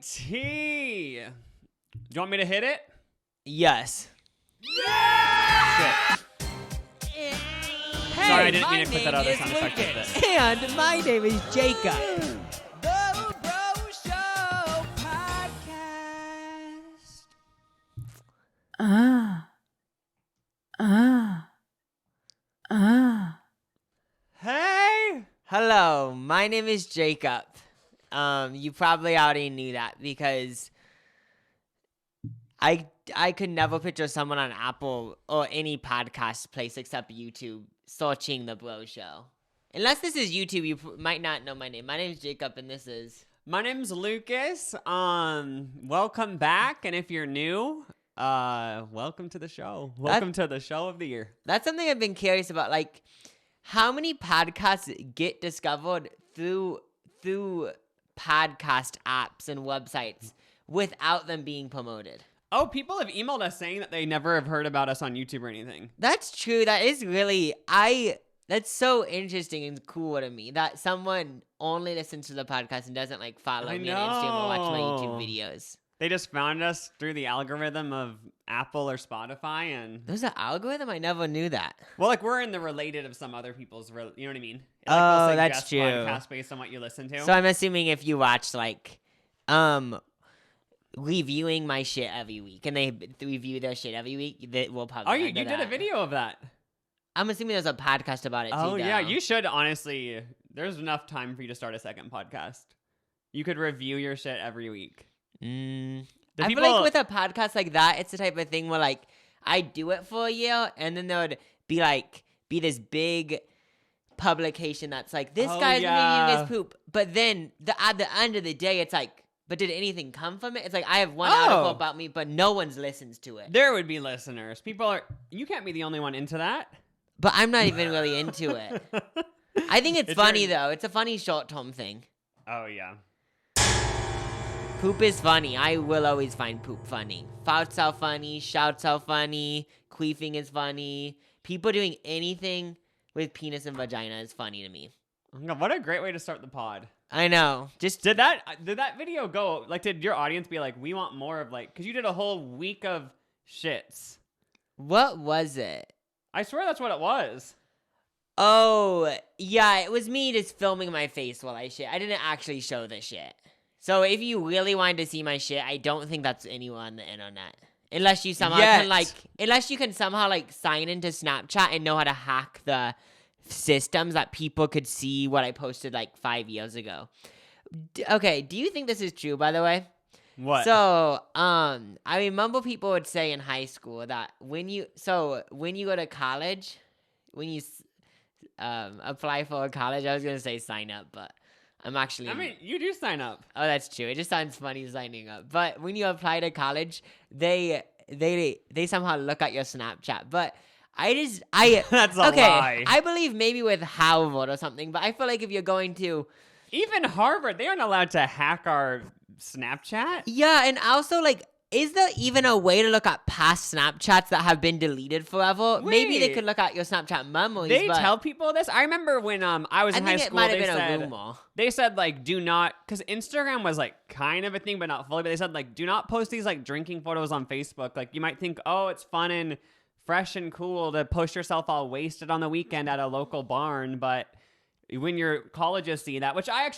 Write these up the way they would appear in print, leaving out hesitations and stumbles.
Do you want me to hit it? Yes. Yeah! Hey, Sorry, I didn't mean to put that other sound effect with it. And my name is Jacob. The Bro Show Podcast. Hey! Hello, my name is Jacob. You probably already knew that because I could never picture someone on Apple or any podcast place except YouTube searching The Bro Show. Unless this is YouTube, you might not know my name. My name is Jacob, and this is... My name's Lucas. Welcome back, and if you're new, welcome to the show. Welcome to the show of the year. That's something I've been curious about. Like, how many podcasts get discovered through podcast apps and websites without them being promoted? Oh, people have emailed us saying that they never have heard about us on YouTube or anything. That's true. That is really... That's so interesting and cool to me that someone only listens to the podcast and doesn't like follow me on Instagram or watch my YouTube videos. They just found us through the algorithm of Apple or Spotify, and There's an algorithm? I never knew that. well, like we're in the related of some other people's. You know what I mean? Like, Oh, we'll that's suggest true. Podcasts based on what you listen to. So I'm assuming if you watch like reviewing my shit every week and they review their shit every week, that will probably. oh, you did a video of that. I'm assuming there's a podcast about it too. Oh yeah, though. you should honestly. There's enough time for you to start a second podcast. You could review your shit every week. I feel like with a podcast like that, it's the type of thing where like I do it for a year and then there would be this big publication that's like, this guy's reviewing his poop. But then at the end of the day, it's like, but did anything come from it? It's like I have one article about me, but no one's listens to it. There would be listeners. You can't be the only one into that. But I'm not even really into it. I think it's funny though. It's a funny short-term thing. Oh yeah. Poop is funny. I will always find poop funny. Farts are funny. Shouts are funny. Queefing is funny. People doing anything with penis and vagina is funny to me. Oh my God, what a great way to start the pod. I know. Just Did that video go, like, did your audience be like, we want more of, like, because you did a whole week of shits. what was it? I swear that's what it was. Oh, yeah. It was me just filming my face while I shit. I didn't actually show the shit. So if you really wanted to see my shit, I don't think that's anywhere on the internet. Unless you somehow can somehow sign into Snapchat and know how to hack the systems that people could see what I posted like 5 years ago. Okay, do you think this is true, by the way? What? So, I remember people would say in high school that when you go to college, when you apply for a college, I was gonna say sign up, but I'm actually... I mean, you do sign up. Oh, that's true. It just sounds funny signing up. But when you apply to college, they somehow look at your Snapchat. But That's a lie. I believe maybe with Harvard or something, but I feel like if you're going to... Even Harvard, they aren't allowed to hack our Snapchat. Yeah, and also, is there even a way to look at past Snapchats that have been deleted forever? Maybe they Wait. could look at your Snapchat memories. They but tell people this. I remember when I was in high school. I think it might have been a rumor. They said do not, because Instagram was kind of a thing, but not fully. But they said do not post these drinking photos on Facebook. Like you might think, oh, it's fun and fresh and cool to post yourself all wasted on the weekend at a local barn, but when your colleges see that, which I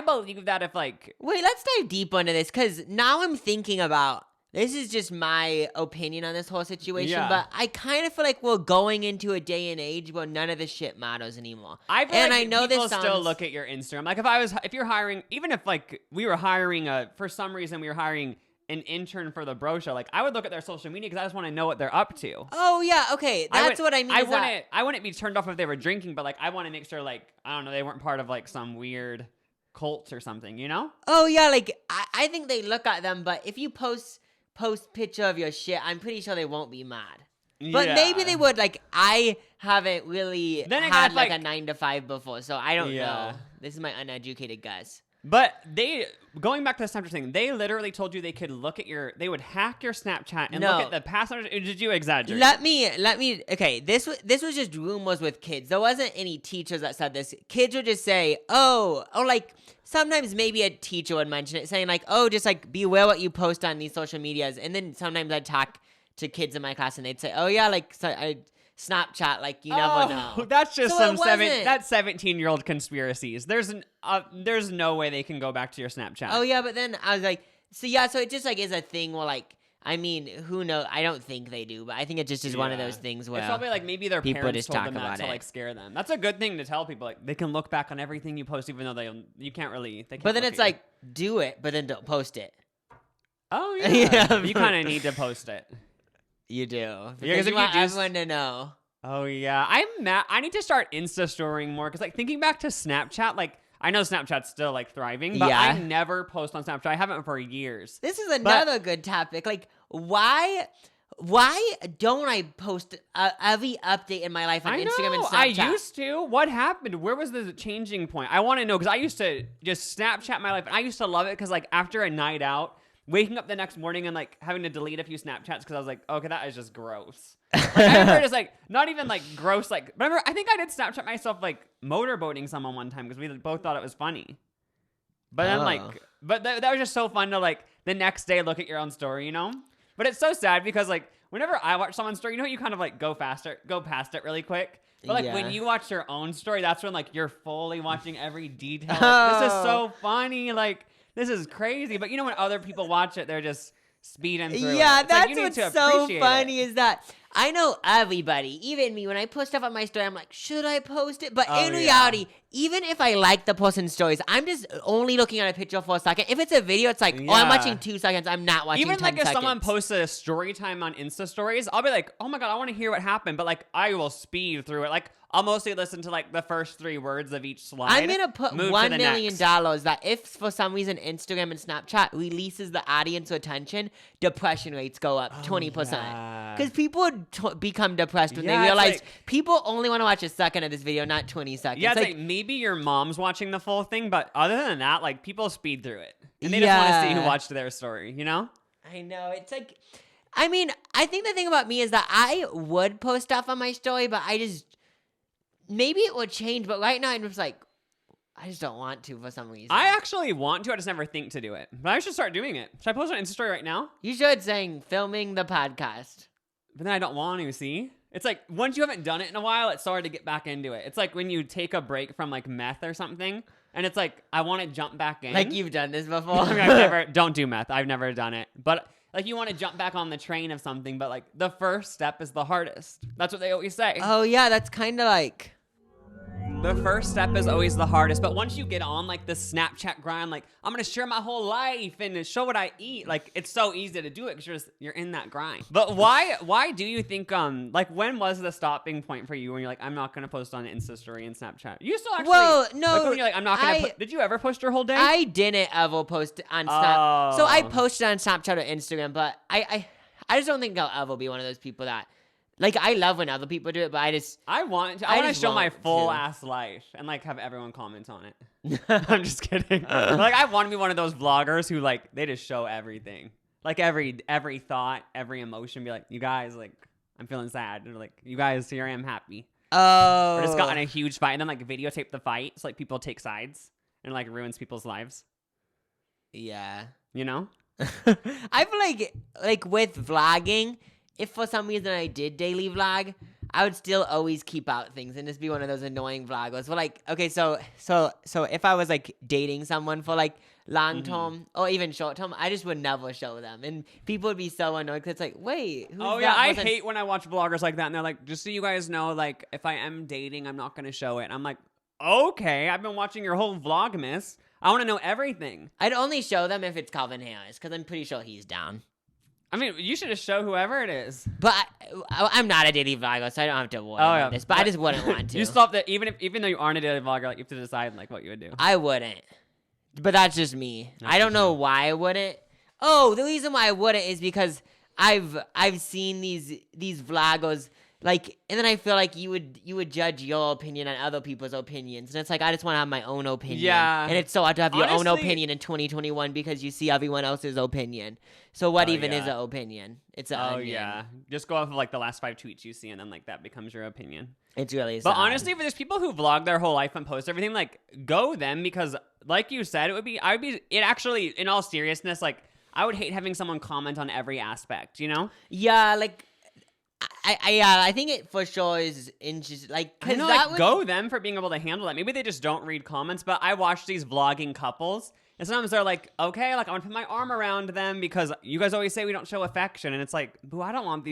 believe that if Wait, let's dive deep into this, because now I'm thinking about... This is just my opinion on this whole situation, but I kind of feel like we're going into a day and age where none of this shit matters anymore. I know this people still look at your Instagram. Like if you're hiring, even if we were hiring for some reason we were hiring an intern for the Bro Show, I would look at their social media because I just want to know what they're up to. Oh yeah, okay, that's what I mean. I wouldn't be turned off if they were drinking, but I want to make sure I don't know, they weren't part of some weird cult or something, you know? Oh yeah, I think they look at them, but if you post picture of your shit, I'm pretty sure they won't be mad. But maybe they would. I haven't really had a 9 to 5 before, so I don't know. This is my uneducated guess. But going back to the Snapchat thing, they literally told you they would hack your Snapchat and look at the passwords. Did you exaggerate? Let me. Okay, this was just rumors with kids. There wasn't any teachers that said this. Kids would just say, or like sometimes maybe a teacher would mention it, saying like, oh, just like beware what you post on these social medias. And then sometimes I'd talk to kids in my class and they'd say, oh yeah, like I Snapchat, like you never know. That's just So that's 17-year-old conspiracies. There's no way they can go back to your Snapchat. Oh yeah, but then I was like, so it just like is a thing where like, I mean, who knows? I don't think they do, but I think it just is one of those things where it's probably like maybe their people parents just told talk them that about to it. like scare them. That's a good thing to tell people. Like they can look back on everything you post, even though you can't really. They can't But then look it's at you. like, do it, but then don't post it. Oh yeah, Yeah. you kind of need to post it. You do. Yeah, 'cause Because if you want you do everyone to know. Oh yeah, I'm mad. I need to start Insta storying more because like thinking back to Snapchat, like I know Snapchat's still like thriving, but Yeah. I never post on Snapchat. I haven't for years. This is another good topic. Like, why don't I post every update in my life on Instagram and Snapchat? I used to. What happened? Where was the changing point? I want to know because I used to just Snapchat my life, and I used to love it because like after a night out, waking up the next morning and like having to delete a few Snapchats because I was like, okay, that is just gross. Like, I remember just like not even like gross. Like remember, I think I did Snapchat myself like motorboating someone one time because we both thought it was funny. But then that was just so fun to like the next day look at your own story, you know. But it's so sad because like whenever I watch someone's story, you know, you kind of like go past it really quick. But like when you watch your own story, that's when like you're fully watching every detail. Like, this is so funny. Like this is crazy. But you know when other people watch it, they're just speeding through it. Yeah, It's like, that's you need what's to so appreciate funny it. is that I know everybody, even me, when I post stuff on my story, I'm like, should I post it? But in reality, even if I like the person's stories, I'm just only looking at a picture for a second. If it's a video, it's like, oh, I'm watching 2 seconds. I'm not watching Even 10 like if seconds. someone posts a story time on Insta stories, I'll be like, oh my God, I want to hear what happened. But like I will speed through it. Like I'll mostly listen to like the first 3 words of each slide. I'm going to put move $1 to the million next. that if for some reason Instagram and Snapchat releases the audience attention, depression rates go up 20%. Because people would become depressed when they it's realize like- people only want to watch a second of this video, not 20 seconds. Yeah, it's like maybe your mom's watching the full thing, but other than that, like people speed through it. And they just want to see who watched their story, you know? I know. It's like, I mean, I think the thing about me is that I would post stuff on my story, but maybe it would change. But right now, I'm just like, I just don't want to for some reason. I actually want to, I just never think to do it. But I should start doing it. Should I post on Insta story right now? You should saying filming the podcast. But then I don't want to, see? It's like, once you haven't done it in a while, it's hard to get back into it. It's like when you take a break from like meth or something, and it's like, I want to jump back in. Like you've done this before. I mean, don't do meth. I've never done it. But like you want to jump back on the train of something, but like the first step is the hardest. That's what they always say. Oh yeah, that's kind of like. The first step is always the hardest, but once you get on like the Snapchat grind, like I'm gonna share my whole life and show what I eat, like it's so easy to do it because you're in that grind. But why do you think like when was the stopping point for you when you're like I'm not gonna post on Insta story and Snapchat? You still actually like when you're like I'm not gonna. Did you ever post your whole day? I didn't ever post on Snap. So I posted on Snapchat or Instagram, but I just don't think I'll ever be one of those people that. Like, I love when other people do it, but I want to show my full ass life and like have everyone comment on it. I'm just kidding. Like I want to be one of those vloggers who like they just show everything, like every thought, every emotion. Be like, you guys, like I'm feeling sad. Or like, you guys, here I am happy. Oh. Or just got in a huge fight and then like videotape the fight so like people take sides and like ruins people's lives. Yeah. You know? I feel like with vlogging, if for some reason I did daily vlog, I would still always keep out things and just be one of those annoying vloggers. But like, okay, so if I was like dating someone for like long term or even short term, I just would never show them, and people would be so annoyed because it's like, wait, who's oh that yeah, I person? hate when I watch vloggers like that, and they're like, just so you guys know, like if I am dating, I'm not gonna show it. And I'm like, okay, I've been watching your whole Vlogmas. I want to know everything. I'd only show them if it's Calvin Harris because I'm pretty sure he's down. I mean, you should just show whoever it is. But I'm not a daily vlogger, so I don't have to worry about this. But I just wouldn't want to. You still have to, even though you aren't a daily vlogger, like you have to decide like what you would do. I wouldn't. But that's just me. I don't know why I wouldn't. Oh, the reason why I wouldn't is because I've seen these vloggers Like, and then I feel like you would judge your opinion on other people's opinions, and it's like I just want to have my own opinion. Yeah. And it's so hard to have your own Honestly- opinion in 2021 because you see everyone else's opinion. So what Oh, even is yeah. an opinion? It's an Oh onion. yeah, just go off of like the last 5 tweets you see, and then like that becomes your opinion. It's really sad. But honestly, for those people who vlog their whole life and post everything, like go them, because like you said, it actually, in all seriousness, like I would hate having someone comment on every aspect, you know? yeah, like I think it for sure is interesting. Like, I cause know, that like, would, go them for being able to handle that. Maybe they just don't read comments, but I watch these vlogging couples, and sometimes they're like, okay, like I want to put my arm around them because you guys always say we don't show affection, and it's like, boo, I don't want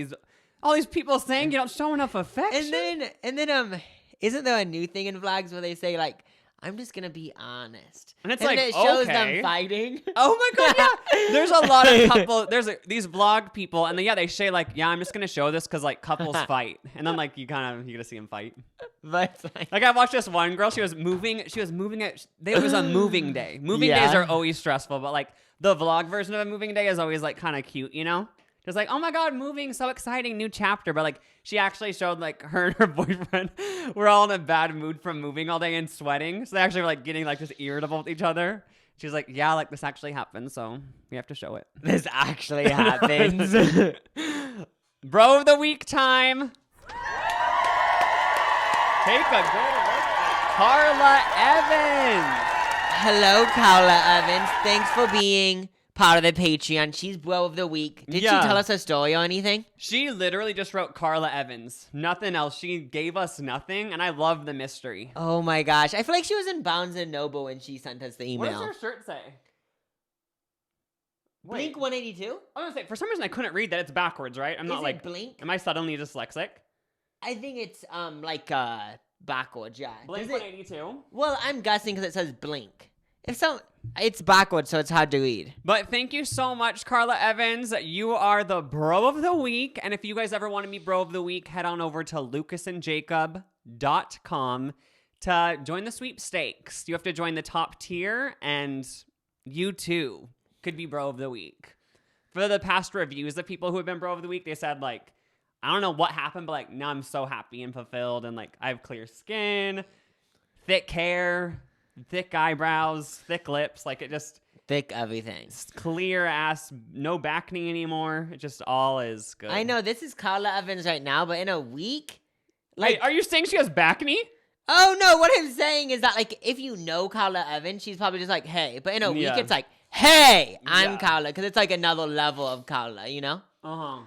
all these people saying you don't show enough affection. and then isn't there a new thing in vlogs where they say like, I'm just gonna be honest, And it's then like, it shows okay. them fighting. Oh my god, yeah. There's a lot of these vlog people, and then they say like, yeah, I'm just gonna show this because like couples fight, and then like you gonna see them fight. But it's like, Like I watched this one girl, she was moving it was a moving day. Moving Yeah. days are always stressful, but like the vlog version of a moving day is always like kind of cute, you know? Just like, oh my god, moving, so exciting, new chapter. But like she actually showed like her and her boyfriend were all in a bad mood from moving all day and sweating. So they actually were like getting like just irritable with each other. She's like, yeah, like this actually happened, so we have to show it. this actually happens. Bro of the week time. Take a good look at Carla Evans. Hello, Carla Evans. Thanks for being part of the Patreon. She's bro of the week. Did Yeah. she tell us a story or anything? She literally just wrote Carla Evans. Nothing else. She gave us nothing, and I love the mystery. Oh my gosh. I feel like she was in Bounds and Noble when she sent us the What email. does her shirt say? Blink 182? I was gonna say, for some reason I couldn't read that. It's backwards, right? I'm Is not it like, Blink? am I suddenly dyslexic? I think it's backwards, yeah. Blink Does it- 182. Well, I'm guessing because it says Blink. It's backwards, so it's hard to read. But thank you so much, Carla Evans. You are the bro of the week. And if you guys ever want to be bro of the week, head on over to lucasandjacob.com to join the sweepstakes. You have to join the top tier, and you too could be bro of the week. For the past reviews of people who have been bro of the week, they said like, I don't know what happened, but like now I'm so happy and fulfilled, and like I have clear skin, thick hair, thick eyebrows, thick lips, like it just Thick everything. clear ass, no back knee anymore. It just all is good. I know, this is Carla Evans right now, but in a week? Wait, are you saying she has back knee? Oh no, what I'm saying is that like if you know Carla Evans, she's probably just like, hey. But in a week, Yeah. it's like, hey, I'm Yeah. Carla, because it's like another level of Carla, you know? Uh-huh.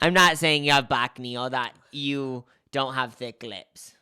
I'm not saying you have back knee or that you don't have thick lips.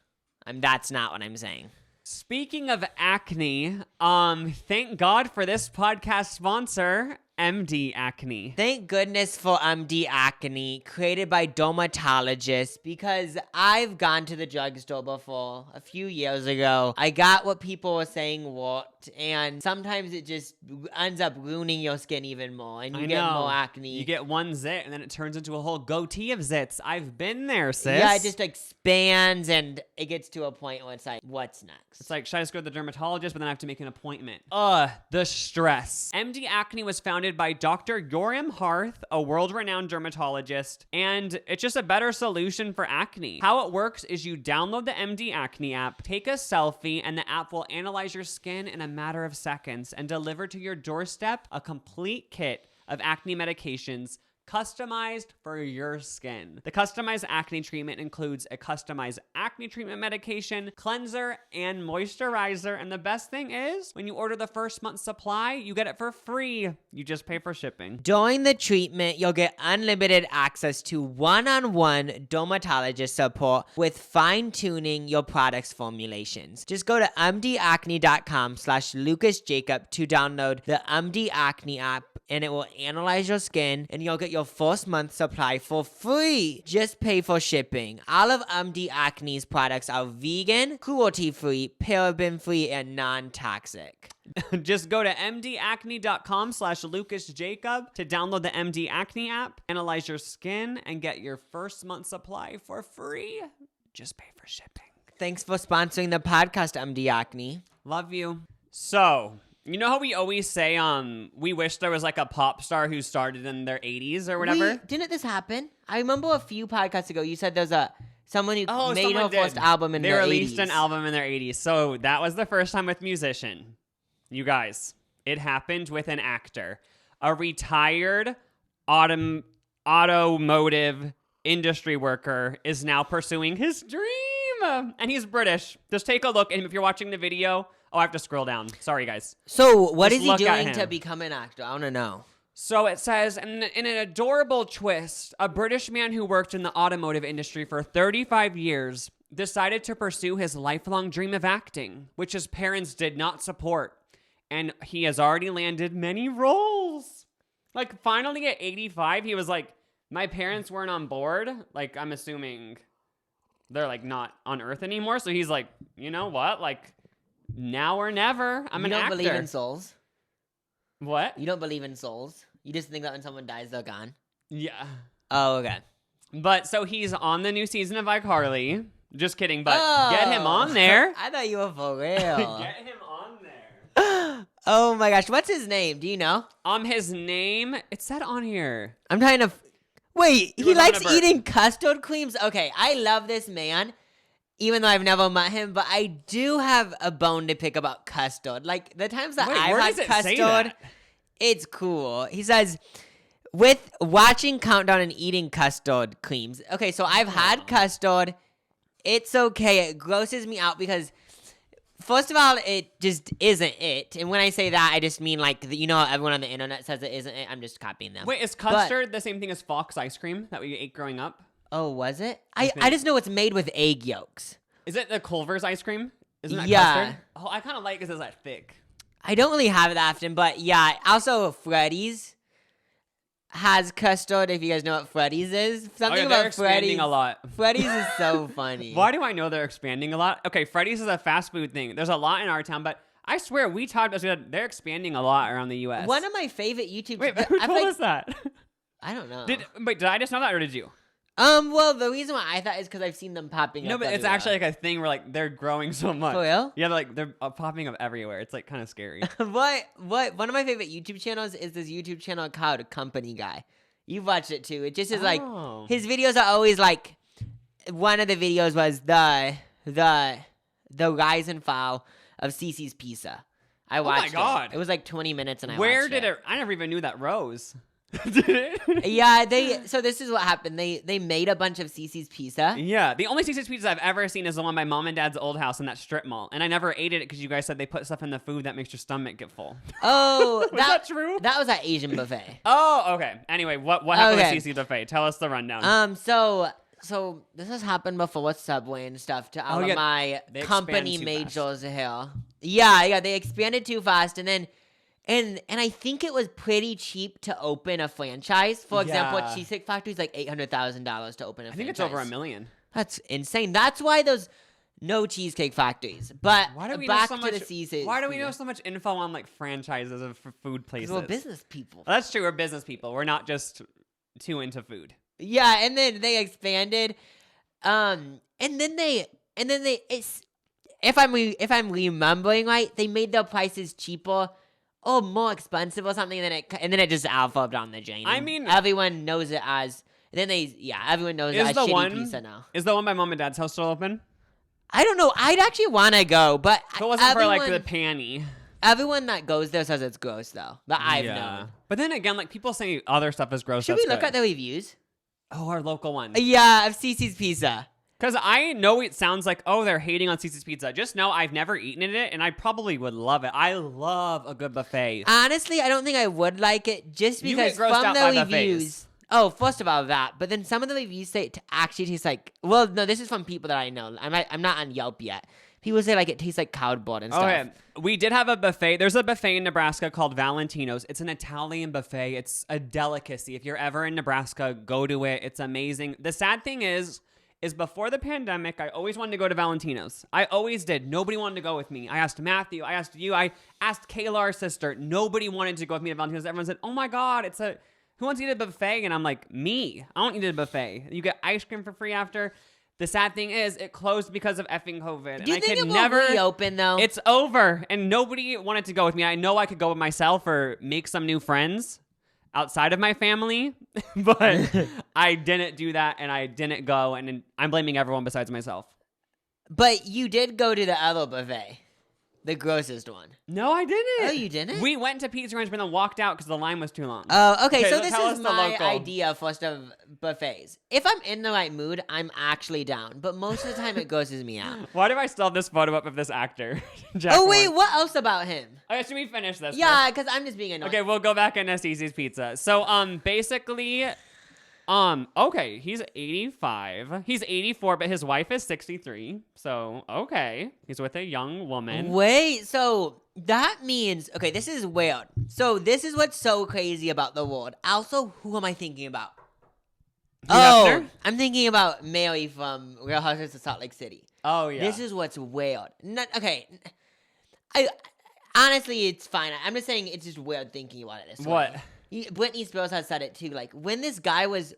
That's not what I'm saying. Speaking of acne, thank God for this podcast sponsor, MD Acne. Thank goodness for MD Acne, created by dermatologists, because I've gone to the drugstore before a few years ago. I got what people were saying worked, and sometimes it just ends up ruining your skin even more, and you I get know. more acne. You get one zit, and then it turns into a whole goatee of zits. I've been there, sis. Yeah, it just expands, and it gets to a point where it's like, what's next? It's like, should I just go to the dermatologist, but then I have to make an appointment? The stress. MD Acne was founded by Dr. Yoram Harth, a world-renowned dermatologist, and it's just a better solution for acne. How it works is you download the MD Acne app, take a selfie, and the app will analyze your skin in a matter of seconds and deliver to your doorstep a complete kit of acne medications customized for your skin. The customized acne treatment includes a customized acne treatment medication, cleanser, and moisturizer. And the best thing is, when you order the first month's supply, you get it for free. You just pay for shipping. During the treatment, you'll get unlimited access to one-on-one dermatologist support with fine-tuning your product's formulations. Just go to mdacne.com/lucasjacob to download the MD Acne app, and it will analyze your skin, and you'll get your first month supply for free. Just pay for shipping. All of MD Acne's products are vegan, cruelty-free, paraben-free, and non-toxic. Just go to mdacne.com/lucasjacob to download the MD Acne app, analyze your skin, and get your first month supply for free. Just pay for shipping. Thanks for sponsoring the podcast, MD Acne. Love you. So, you know how we always say, we wish there was like a pop star who started in their 80s or whatever? Didn't this happen? I remember a few podcasts ago you said there's a Someone who made someone her first did. album in They the released 80s. an album in their 80s. So that was the first time with musician. You guys, it happened with an actor. A retired automotive industry worker is now pursuing his dream. And he's British. Just take a look. And if you're watching the video, I have to scroll down. Sorry, guys. So what Just is he look at doing to him. become an actor? I want to know. So it says, in an adorable twist, a British man who worked in the automotive industry for 35 years decided to pursue his lifelong dream of acting, which his parents did not support. And he has already landed many roles. Like, finally at 85, he was like, my parents weren't on board. Like, I'm assuming they're, like, not on Earth anymore. So he's like, you know what? Like, now or never. I'm an actor. You don't believe in souls? What? You don't believe in souls? You just think that when someone dies, they're gone? Yeah. Oh, okay. But so he's on the new season of iCarly. Just kidding, but get him on there. I thought you were for real. Get him on there. Oh my gosh, what's his name? Do you know? His name, it said on here. I'm trying to... Wait, You he were having likes a burp. eating custard creams? Okay, I love this man, even though I've never met him, but I do have a bone to pick about custard. Like, the times that Wait, I've where had does it custard, say that? it's cool. He says, with watching Countdown and eating custard creams. Okay, so I've had custard. It's okay. It grosses me out because... First of all, it just isn't it. And when I say that, I just mean like, you know how everyone on the internet says it isn't it? I'm just copying them. Wait, is custard the same thing as Fox ice cream that we ate growing up? Oh, was it? think. I just know it's made with egg yolks. Is it the Culver's ice cream? Isn't that Yeah. custard? Oh, I kind of like it 'cause it's that thick. I don't really have it often, but yeah. Also, Freddy's has custard, if you guys know what Freddy's is. Something Oh, yeah, they're about expanding Freddy's. a lot. Freddy's is so funny. Why do I know they're expanding a lot? Okay, Freddy's is a fast food thing. There's a lot in our town, but I swear we talked about they're expanding a lot around the U.S. One of my favorite YouTube... Wait, I who feel told like- us that? I don't know. Did I just know that, or did you? Well, the reason why I thought is because I've seen them popping No, up but it's everywhere. actually like a thing where like they're growing so much. For real? Yeah, like they're popping up everywhere. It's like kind of scary. What? One of my favorite YouTube channels is this YouTube channel called Company Guy. You've watched it too. It just is like Oh. his videos are always like. One of the videos was the rise and fall of Cece's Pizza. I my watched God. it. It was like 20 minutes, and I Where watched did it? I never even knew that rose. Did it? Yeah, so this is what happened. They made a bunch of Cece's Pizza. Yeah, the only Cece's Pizza I've ever seen is the one by Mom and Dad's old house in that strip mall, and I never ate it because you guys said they put stuff in the food that makes your stomach get full. Oh, Was that true? That was at Asian buffet. Oh, okay. Anyway, what happened Okay. with Cece's buffet? Tell us the rundown. So this has happened before with Subway and stuff to all Oh, yeah, of my they company expand too majors here. Yeah, they expanded too fast, and then and I think it was pretty cheap to open a franchise. For example, Yeah. Cheesecake Factory is like $800,000 to open a franchise. I think it's over $1 million. That's insane. That's why there's no Cheesecake Factories. But Why do we know back so to much? the Cece's. Why do we know so much info on like franchises of food places? We're business people. That's true. We're business people. We're not just too into food. Yeah, and then they expanded, and then it's if I'm remembering right, they made their prices cheaper or more expensive or something, and then it just alpha down the drain. I and mean- everyone knows it as. And then everyone knows it Is as the shitty one pizza now. is the one by Mom and Dad's house still open? I don't know. I'd actually want to go, but If it wasn't for like the everyone- panty. everyone that goes there says it's gross though. That I've known. But then again, like people say other stuff is gross. Should that's we look good. at the reviews? Oh, our local one. Yeah, of Cece's Pizza. Because I know it sounds like, oh, they're hating on Cece's Pizza. Just know I've never eaten it, and I probably would love it. I love a good buffet. Honestly, I don't think I would like it just You get because grossed from out the by reviews. buffets. Oh, first of all that, but then some of the reviews say it actually tastes like. Well, no, this is from people that I know. I'm not on Yelp yet. People say like it tastes like cardboard and stuff. Okay, we did have a buffet. There's a buffet in Nebraska called Valentino's. It's an Italian buffet. It's a delicacy. If you're ever in Nebraska, go to it. It's amazing. The sad thing is before the pandemic, I always wanted to go to Valentino's. I always did. Nobody wanted to go with me. I asked Matthew. I asked you. I asked Kayla, our sister. Nobody wanted to go with me to Valentino's. Everyone said, oh my God, who wants to eat a buffet? And I'm like, me. I don't eat a buffet. You get ice cream for free after. The sad thing is, it closed because of effing COVID. Do you and think I it could will never reopen though? It's over, and nobody wanted to go with me. I know I could go with myself or make some new friends. outside of my family, but I didn't do that and I didn't go, and I'm blaming everyone besides myself. But you did go to the other buffet. The grossest one. No, I didn't. Oh, you didn't? We went to Pizza Ranch, but then walked out because the line was too long. Oh, okay. Okay, So let's this tell us is the my local. idea first of buffets. If I'm in the right mood, I'm actually down. But most of the time, it grosses me out. Why do I still have this photo up of this actor? Jack Oh wait, Warren? what else about him? Okay, should we finish this? Yeah, because I'm just being annoyed. Okay, we'll go back into Cece's Pizza. So, basically, okay, he's 85. He's 84, but his wife is 63. So, okay, he's with a young woman. Wait, so that means okay. This is weird. So this is what's so crazy about the world. Also, who am I thinking about? Hugh Hefner? I'm thinking about Mary from Real Housewives of Salt Lake City. Oh yeah. This is what's weird. Okay, I honestly, it's fine. I'm just saying it's just weird thinking about it this What? way. Britney Spears has said it too. Like when this guy was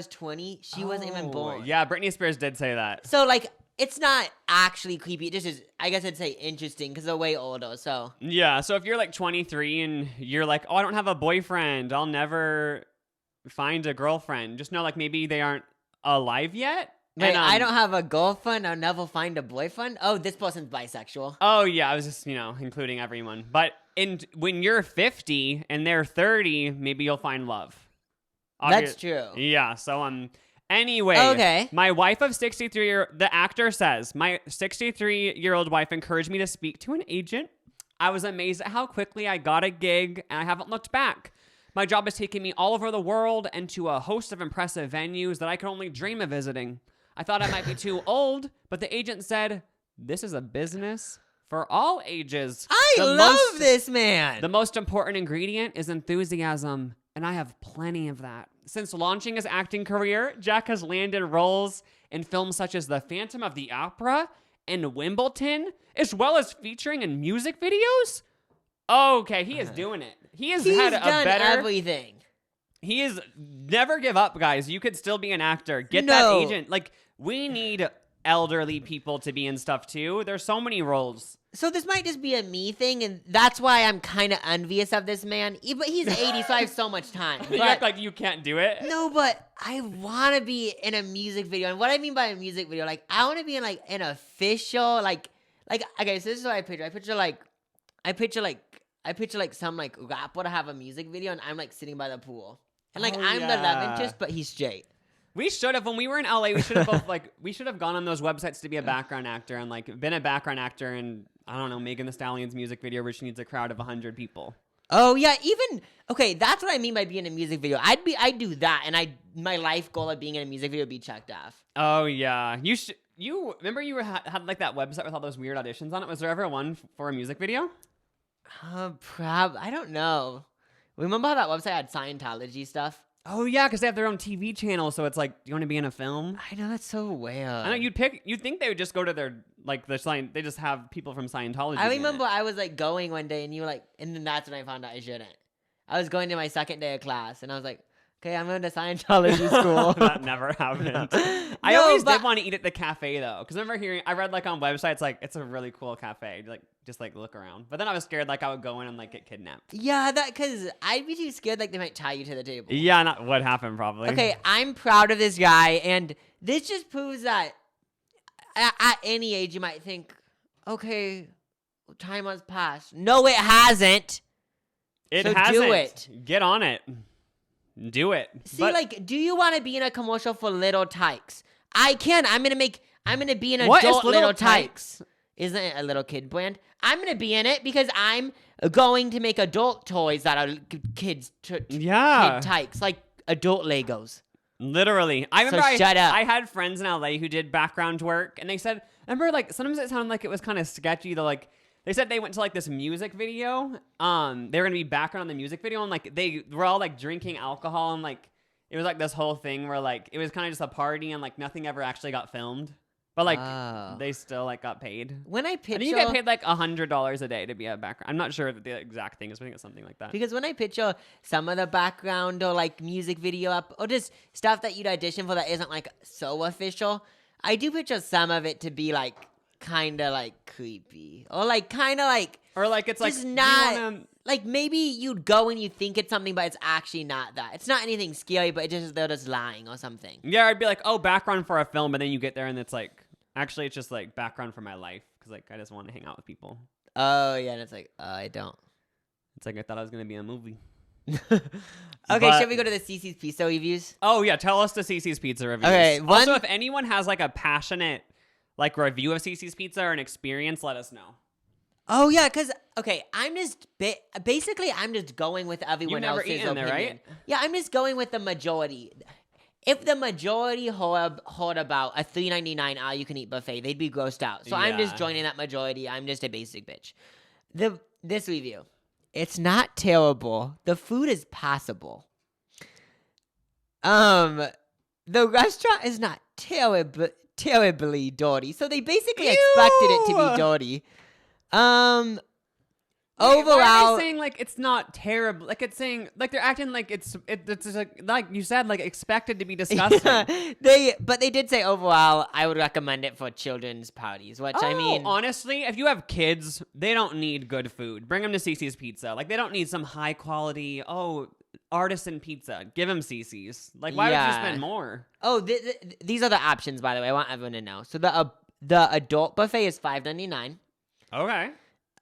20, she wasn't even born. Yeah, Britney Spears did say that. So like it's not actually creepy. It just is. I guess I'd say interesting because they're way older. So Yeah, so if you're like 23 and you're like, oh, I don't have a boyfriend, I'll never find a girlfriend. Just know like maybe they aren't alive yet. wait, And, I don't have a girlfriend. I'll never find a boyfriend. Oh, this person's bisexual. Oh yeah, I was just including everyone. But when you're 50 and they're 30, maybe you'll find love. That's true. Yeah. So anyway. Okay. My wife of 63 the actor says my 63-year-old wife encouraged me to speak to an agent. I was amazed at how quickly I got a gig, and I haven't looked back. My job has taken me all over the world and to a host of impressive venues that I could only dream of visiting. I thought I might be too old, but the agent said, "This is a business for all ages." I The love most- this man. The most important ingredient is enthusiasm, and I have plenty of that. Since launching his acting career, Jack has landed roles in films such as The Phantom of the Opera and Wimbledon, as well as featuring in music videos. Okay, he is doing it. He has He's had a done better. everything. He is never give up, guys. You could still be an actor. Get No. that agent. Like we need elderly people to be in stuff too. There's so many roles. So this might just be a me thing, and that's why I'm kind of envious of this man. But he's 80, so I have so much time. You But- act like you can't do it. No, but I want to be in a music video. And what I mean by a music video, like, I want to be in, like, an official, like, okay, so this is what I picture. I picture, like, some, like, rapper to have a music video, and I'm, like, sitting by the pool. And, like, Oh, I'm the love yeah. interest, but he's straight. We should have, when we were in LA, we should have both, we should have gone on those websites to be a background actor and, been a background actor in, I don't know, Megan Thee Stallion's music video where she needs a crowd of 100 people. Oh, yeah, okay, that's what I mean by being in a music video. I'd do that, and my life goal of being in a music video would be checked off. Oh, yeah. You remember you had, like, that website with all those weird auditions on it? Was there ever one for a music video? I don't know. Remember how that website had Scientology stuff? Oh, yeah, because they have their own TV channel, so it's like, do you want to be in a film? I know, that's so weird. I know, you'd think they would just go to their, they just have people from Scientology. I in it. remember I was like going one day and you were like, and then that's when I found out I shouldn't. I was going to my second day of class and I was like, okay, I'm going to Scientology school. That never happened. I No, always but- did want to eat at the cafe though, because I remember I read like on websites like it's a really cool cafe, like just like look around. But then I was scared like I would go in and like get kidnapped. Yeah, because I'd be too scared like they might tie you to the table. Yeah, not what happened probably. Okay, I'm proud of this guy, and this just proves that at any age you might think, okay, time has passed. No, it hasn't. it so do hasn't. it. Get on it. Do it. See, But like, do you want to be in a commercial for Little Tykes? I can. I'm gonna be an What is adult Little Little Tykes? Tykes. Isn't it a little kid brand? I'm gonna be in it because I'm going to make adult toys that are kids yeah, kid Tykes, like adult Legos. literally. I remember shut up. I had friends in LA who did background work, and they said, remember like sometimes it sounded like it was kind of sketchy. They said they went to like this music video. They were gonna be background on the music video, and like they were all like drinking alcohol, and like it was like this whole thing where like it was kind of just a party, and like nothing ever actually got filmed, but like Oh. they still like got paid. When I I picture, think you get paid like $100 a day to be a background. I'm not sure the exact thing is, but I think it's something like that. because when I picture some of the background or like music video up or just stuff that you'd audition for that isn't like so official, I do picture some of it to be like kind of like creepy, or like kind of like Or like it's like just do you not wanna- like maybe you'd go and you think it's something, but it's actually not that. It's not anything scary, but they're just lying or something. Yeah, I'd be like, oh, background for a film, but then you get there and it's like, actually, it's just like background for my life because like I just want to hang out with people. Oh yeah, and it's like I don't. It's like I thought I was gonna be in a movie. Okay, But- should we go to the CC's Pizza reviews? Oh yeah, tell us the CC's Pizza reviews. Okay, Also, one- if anyone has like a passionate like review of CC's Pizza or an experience, let us know. Oh yeah, because okay, I'm just basically I'm just going with everyone never else's eaten there, opinion. right? Yeah, I'm just going with the majority. If the majority heard about a $3.99 all-you-can-eat buffet, they'd be grossed out. So I'm just Yeah. joining that majority. I'm just a basic bitch. This review, it's not terrible. The food is passable. The restaurant is not terribly dirty. So they basically expected it to be Ew. dirty. Wait, why are Overall, they saying like it's not terrible? Like it's saying like they're acting like it's just like you said like expected to be disgusting. they did say overall, I would recommend it for children's parties. Which I mean, honestly, if you have kids, they don't need good food. Bring them to CC's Pizza. Like they don't need some high quality artisan pizza. Give them CC's. Like why would Yeah. you spend more? these are the options. By the way, I want everyone to know. So the adult buffet is $5.99. Okay.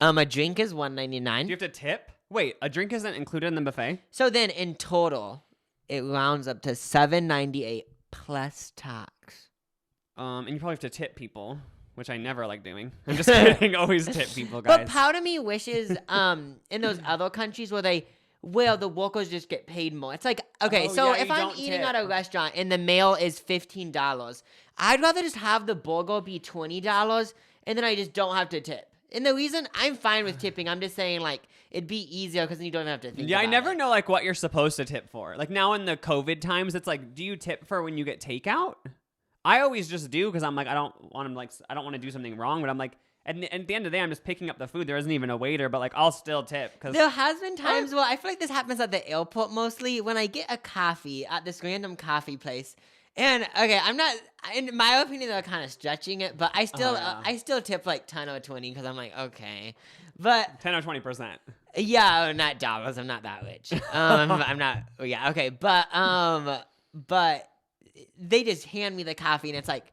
A drink is Do $1.99. you have to tip? Wait, a drink isn't included in the buffet? So then in total, it rounds up to $7.98 plus tax. And you probably have to tip people, which I never like doing. I'm just kidding. Always tip people, guys. But part of me wishes in those other countries where the workers just get paid more. It's like, okay, Oh, so yeah, if you I'm don't eating tip. at a restaurant and the meal is $15, I'd rather just have the burger be $20 and then I just don't have to tip. And the reason I'm fine with tipping, I'm just saying like it'd be easier because then you don't have to think. Yeah, I about never it. know like what you're supposed to tip for. Like now in the COVID times, it's like, do you tip for when you get takeout? I always just do because I'm like, I don't want to do something wrong, but I'm like, at the end of the day, I'm just picking up the food. There isn't even a waiter, but like I'll still tip because There has been times where I feel like this happens at the airport mostly when I get a coffee at this random coffee place. And okay, I'm not. In my opinion, they're kind of stretching it, but I still tip like 10 or 20 because I'm like okay, but 10 or 20%. yeah, not dollars. I'm not that rich. I'm not. Yeah, okay, but they just hand me the coffee and it's like,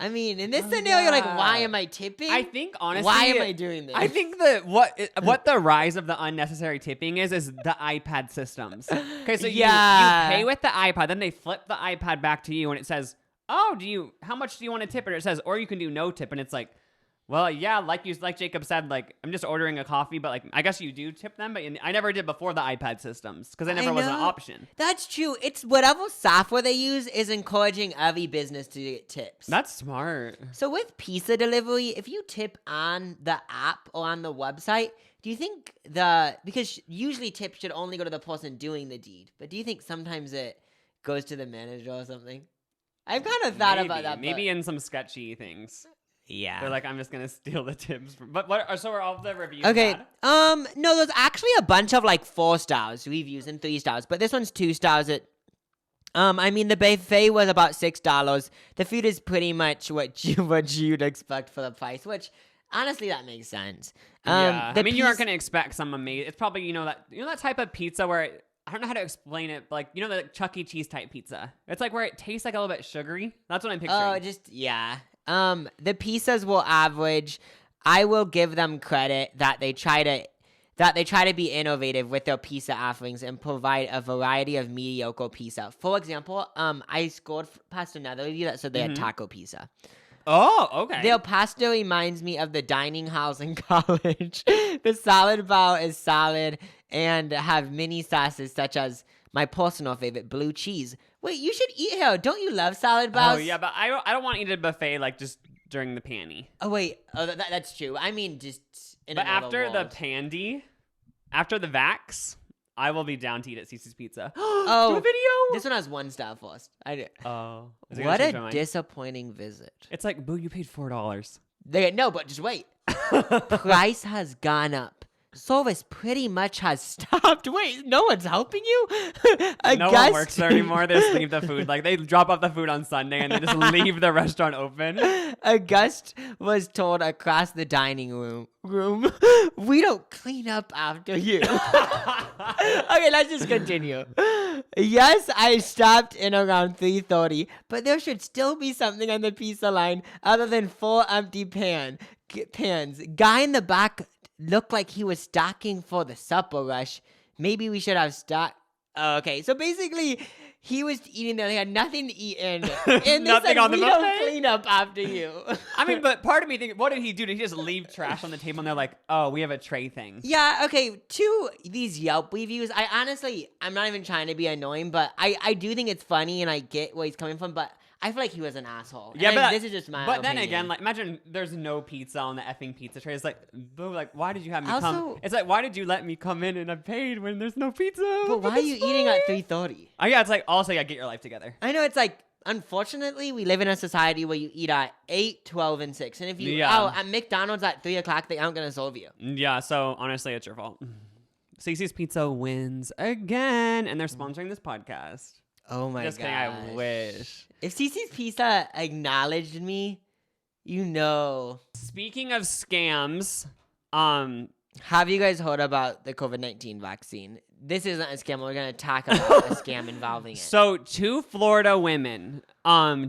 I mean, in this scenario, like, why am I tipping? I think honestly, why am I doing this? I think that what the rise of the unnecessary tipping is the iPad systems. Okay, so Yeah. you pay with the iPad, then they flip the iPad back to you, and it says, "Oh, how much do you want to tip?" And it says, or you can do no tip, and it's like, well, yeah, like Jacob said, like I'm just ordering a coffee, but like I guess you do tip them, but I never did before the iPad systems because it never was an know. option. That's true. It's whatever software they use is encouraging every business to get tips. That's smart. So with pizza delivery, if you tip on the app or on the website, do you think because usually tips should only go to the person doing the deed, but do you think sometimes it goes to the manager or something? I've kind of thought about that. Maybe in some sketchy things. Yeah. They're like, I'm just gonna steal the tips. But so are all the reviews Okay. bad? No, there's actually a bunch of like 4 stars reviews and 3 stars, but this one's 2 stars. I mean, the buffet was about $6. The food is pretty much what you'd expect for the price, which honestly that makes sense. Yeah. The I mean, you aren't piece- gonna expect some amazing. It's probably that type of pizza where I don't know how to explain it. But like the Chuck E. Cheese type pizza. It's like where it tastes like a little bit sugary. That's what I'm picturing. Oh, yeah. The pizzas will average. I will give them credit that they try to be innovative with their pizza offerings and provide a variety of mediocre pizza. For example, I scored past another review that said they had taco pizza. Oh, okay. Their pasta reminds me of the dining halls in college. The salad bar is solid and have mini sauces such as my personal favorite, blue cheese. Wait, you should eat here. Don't you love salad bars? Oh yeah, but I don't want to eat a buffet like just during the panty. Oh wait, that's true. I mean, just in But another after world. the pandy, after the vax, I will be down to eat at CC's Pizza. Oh, Do a video. This one has 1 star first. Oh, is it gonna What change my a mind? disappointing visit. It's like, boo, you paid $4. No, but just wait. Price has gone up service pretty much has stopped. Wait, no one's helping you? No one works there anymore. They just leave the food. Like, they drop off the food on Sunday and they just leave the restaurant open. A guest was told across the dining room, we don't clean up after you. Okay, let's just continue. Yes, I stopped in around 3:30, but there should still be something on the pizza line other than 4 empty pans. Guy in the back looked like he was stocking for the supper rush. Maybe we should have stocked. Oh, okay, so basically, he was eating there. They had nothing to eat in. And they Nothing said, on the we buffet? don't clean up after you. I mean, but part of me thinking, what did he do? Did he just leave trash on the table and they're like, oh, we have a tray thing? Yeah, okay, to these Yelp reviews, I'm not even trying to be annoying, but I do think it's funny and I get where he's coming from, but I feel like he was an asshole. Yeah, And but this is just my But opinion. then again, like, imagine there's no pizza on the effing pizza tray. It's like, boo, like, why did you have me come? Also- It's like, why did you let me come in and I paid when there's no pizza? But why are you eating at 3:30? Oh, yeah, it's like, also, yeah, get your life together. I know it's like, unfortunately, we live in a society where you eat at 8, 12, and 6. And if you at McDonald's at 3 o'clock, they aren't going to serve you. Yeah, so honestly, it's your fault. Cece's Pizza wins again, and they're sponsoring this podcast. Oh my god. Just kidding, I wish. If Cece's Pizza acknowledged me, you know. Speaking of scams, Have you guys heard about the COVID-19 vaccine? This isn't a scam. We're going to talk about a scam involving it. so 2 Florida women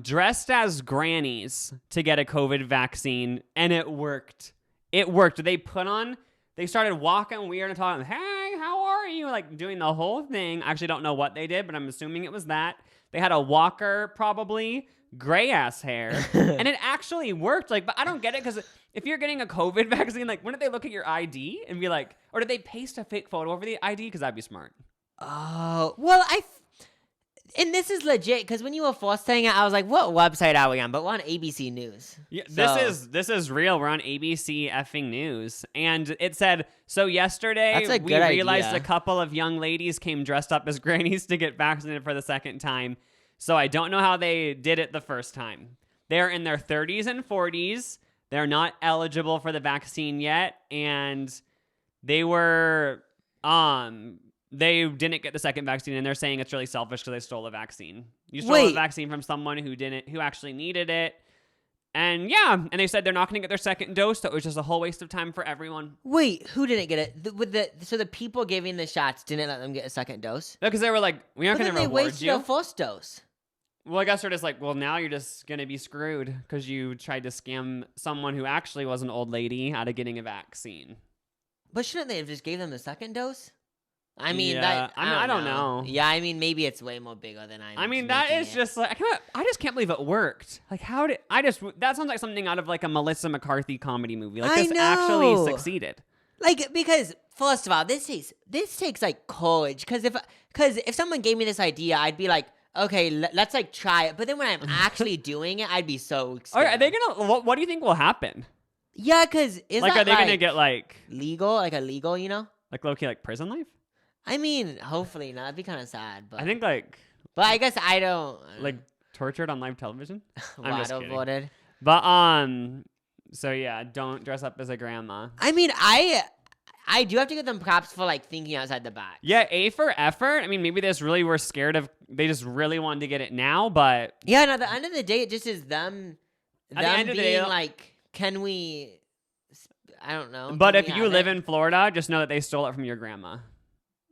dressed as grannies to get a COVID vaccine, and it worked. It worked. They started walking weird and talking, hey, how are you? Like, doing the whole thing. I actually don't know what they did, but I'm assuming it was that. They had a walker, probably, gray-ass hair, and it actually worked. Like, but I don't get it, because if you're getting a COVID vaccine, like, wouldn't they look at your ID and be like, or did they paste a fake photo over the ID? Because that'd be smart. Oh, well, and this is legit, because when you were first saying it, I was like, what website are we on? But we're on ABC News. Yeah, So- this is real. We're on ABC effing News, and it said, so yesterday That's a we good realized idea. a couple of young ladies came dressed up as grannies to get vaccinated for the second time. So I don't know how they did it the first time. They're in their 30s and 40s. They're not eligible for the vaccine yet, and they were they didn't get the second vaccine, and they're saying it's really selfish because they stole a vaccine. You stole a Wait. vaccine from someone who actually needed it. And yeah, and they said they're not going to get their second dose, so it was just a whole waste of time for everyone. Wait, who didn't get it? So the people giving the shots didn't let them get a second dose? Because they were like, we aren't But going then to they reward wasted you. a first dose. Well, I guess they're just like, well, now you're just going to be screwed because you tried to scam someone who actually was an old lady out of getting a vaccine. But shouldn't they have just gave them the second dose? I mean, Yeah, I don't know. Yeah, I mean, maybe it's way more bigger than I mean, that is just like, I just can't believe it worked. Like, that sounds like something out of like a Melissa McCarthy comedy movie. Like, I this actually know. succeeded. Like, because first of all, this takes like courage. Because if someone gave me this idea, I'd be like, okay, let's like try it. But then when I'm actually doing it, I'd be so Or scared. are they going to, what do you think will happen? Yeah, because is Like, that are they going to get like legal? Like illegal, you know? low-key like prison life? I mean, hopefully not. That'd be kind of sad. But I think like I guess I don't like tortured on live television. I'm just kidding. waterboarded. But so yeah, don't dress up as a grandma. I mean, I do have to give them props for like thinking outside the box. Yeah, A for effort. I mean, maybe they just really were scared of. They just really wanted to get it now, but Yeah, and at the end of the day, it just is them. At the end of the day, being like, can we? I don't know. but can if we you have live it? in Florida, just know that they stole it from your grandma.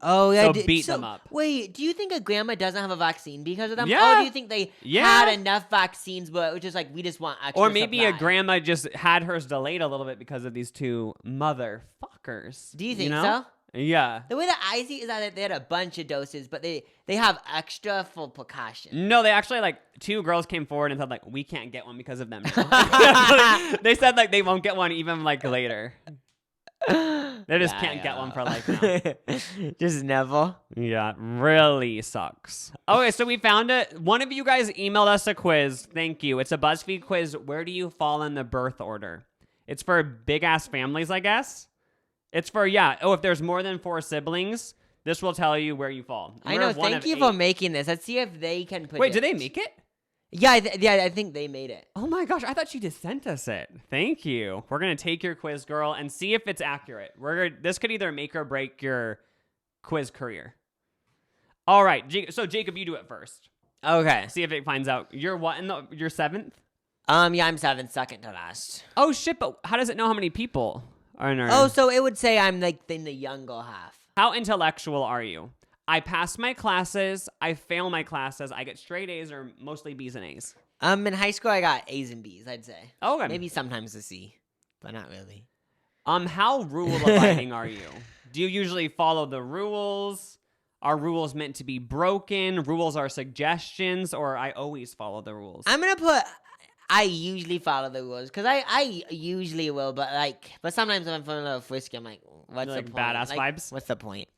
Oh yeah, So beat them up. Wait, do you think a grandma doesn't have a vaccine because of them? Yeah. Or do you think they Yeah. had enough vaccines, but it was just like we just want extra? Or maybe a supply? grandma just had hers delayed a little bit because of these 2 motherfuckers. Do you think know? so? Yeah. The way that I see it is that they had a bunch of doses, but they have extra for precaution. No, they actually like 2 girls came forward and said like we can't get one because of them. now. They said like they won't get one even like later. They just can't get one for life now. Just never. Yeah, really sucks. Okay, so we found it. One of you guys emailed us a quiz. Thank you. It's a BuzzFeed quiz. Where do you fall in the birth order? It's for big ass families, I guess. It's for if there's more than 4 siblings, this will tell you where you fall. I know. Thank you for making this. Let's see if they can put Wait, did they make it? Yeah, I think they made it. Oh my gosh, I thought she just sent us it. Thank you. We're going to take your quiz, girl, and see if it's accurate. This could either make or break your quiz career. All right, so Jacob, you do it first. Okay. See if it finds out. You're what, you're 7th? Yeah, I'm 7th, second to last. Oh shit, but how does it know how many people are in our... Oh, so it would say I'm like in the younger half. How intellectual are you? I pass my classes, I fail my classes, I get straight A's or mostly B's and A's. In high school I got A's and B's, I'd say. Okay. Maybe sometimes a C, but not really. How rule abiding are you? Do you usually follow the rules? Are rules meant to be broken? Rules are suggestions, or I always follow the rules? I'm gonna put I usually follow the rules because I usually will, but sometimes when I'm feeling a little frisky, I'm like, what's the point? Badass vibes? What's the point?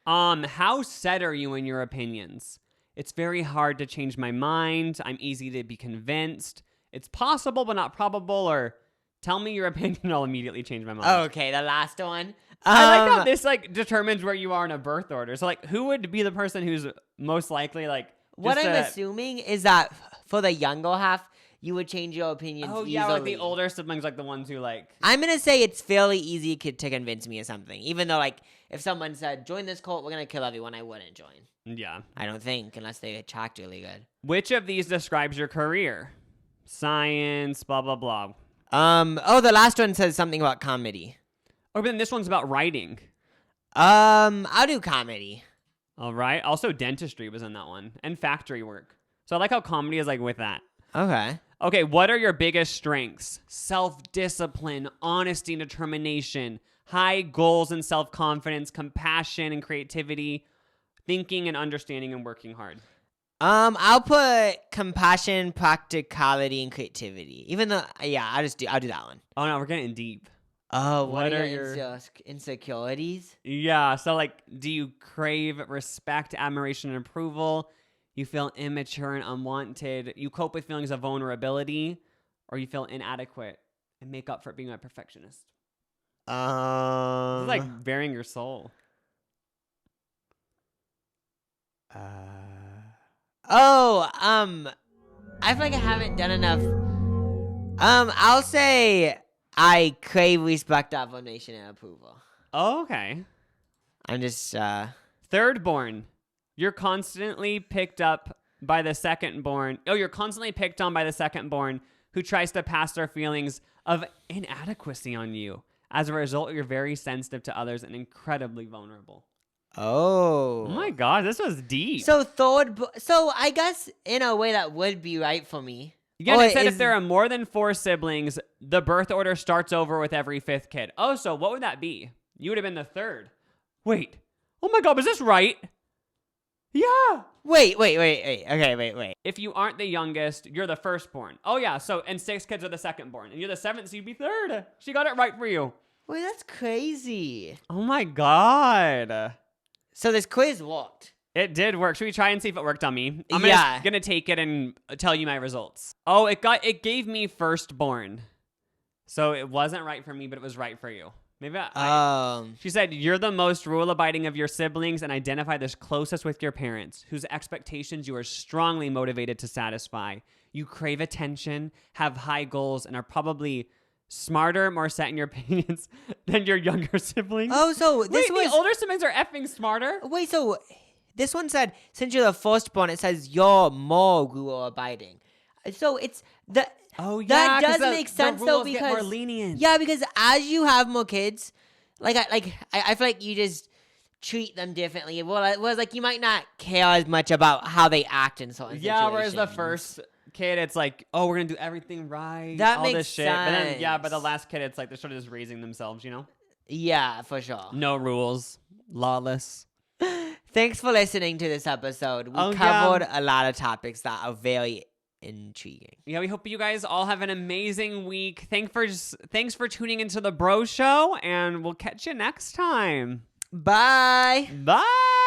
How set are you in your opinions? It's very hard to change my mind. I'm easy to be convinced. It's possible but not probable, or tell me your opinion, I'll immediately change my mind. Okay, the last one. I like how this determines where you are in a birth order. So who would be the person who's most likely what I'm assuming is that for the younger half, you would change your opinions easily. Yeah, the older siblings, the ones who I'm gonna say it's fairly easy to convince me of something, even though if someone said join this cult, we're gonna kill everyone, I wouldn't join. Yeah, I don't think unless they attract really good. Which of these describes your career? Science, blah blah blah. The last one says something about comedy. Oh, but then this one's about writing. I'll do comedy. All right. Also, dentistry was in that one, and factory work. So I like how comedy is with that. Okay. Okay, what are your biggest strengths? Self-discipline, honesty and determination, high goals and self-confidence, compassion and creativity, thinking and understanding and working hard. I'll put compassion, practicality, and creativity. Even though, I'll do that one. Oh no, we're getting deep. Oh, what are your insecurities? Yeah, so do you crave respect, admiration, and approval? You feel immature and unwanted. You cope with feelings of vulnerability, or you feel inadequate and make up for it being a perfectionist. It's bearing your soul. I feel like I haven't done enough. I'll say I crave respect, admiration, and approval. Oh, okay. I'm just, Third born. You're constantly picked up by the second born. Oh, you're constantly picked on by the second born who tries to pass their feelings of inadequacy on you. As a result, you're very sensitive to others and incredibly vulnerable. Oh my God, this was deep. So I guess in a way that would be right for me. Yeah, they said if there are more than 4 siblings, the birth order starts over with every 5th kid. Oh, so what would that be? You would have been the 3rd. Wait. Oh my God, was this right? Yeah. Wait. Okay, wait. If you aren't the youngest, you're the firstborn. Oh yeah, and 6 kids are the secondborn. And you're the 7th, so you'd be 3rd. She got it right for you. Wait, that's crazy. Oh my God. So this quiz worked. It did work. Should we try and see if it worked on me? I'm gonna take it and tell you my results. Oh, it gave me firstborn. So it wasn't right for me, but it was right for you. Maybe she said, you're the most rule-abiding of your siblings and identify this closest with your parents, whose expectations you are strongly motivated to satisfy. You crave attention, have high goals, and are probably smarter, more set in your opinions than your younger siblings. Oh, so the older siblings are effing smarter? Wait, so this one said, since you're the firstborn, it says you're more rule-abiding. So it's the... Oh yeah, that does make sense though, because get more lenient. Yeah, because as you have more kids, I feel like you just treat them differently. Well, it was you might not care as much about how they act in certain situations. Yeah, whereas the first kid, it's oh, we're gonna do everything right. That all makes this shit. sense. But then, but the last kid, it's they're sort of just raising themselves, you know? Yeah, for sure. No rules, lawless. Thanks for listening to this episode. We covered a lot of topics that are very intriguing. Yeah, we hope you guys all have an amazing week. Thanks for tuning into the Bro Show, and we'll catch you next time. Bye. Bye.